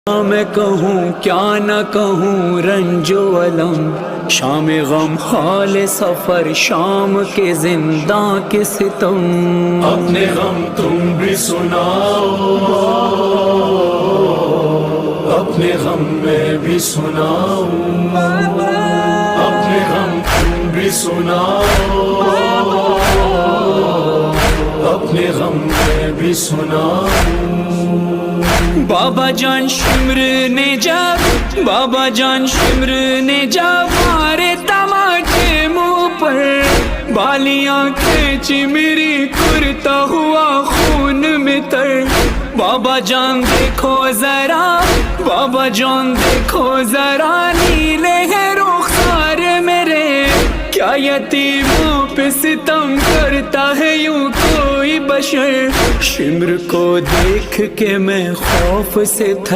मैं कहूँ क्या न कहूँ रंजो अलम, शाम गम हाल सफर शाम के जिंदा के सितम। अपने गम तुम भी सुनाओ, अपने गम मैं भी सुनाऊं, अपने गम तुम भी सुनाओ, अपने गम मैं भी सुनाऊं। बाबा जान शिमर ने जब, बाबा जान शिमर ने जब मारे तमाचे मुंह पर, बालियां खींची मेरी कुर्ता हुआ खून में तर। बाबा जान देखो जरा, बाबा जान देखो जरा, नीले हैं रुखसार मेरे, क्या यतीमों पे सितम करता है यूं कोई बशर। शिमर को देख के मैं खौफ से था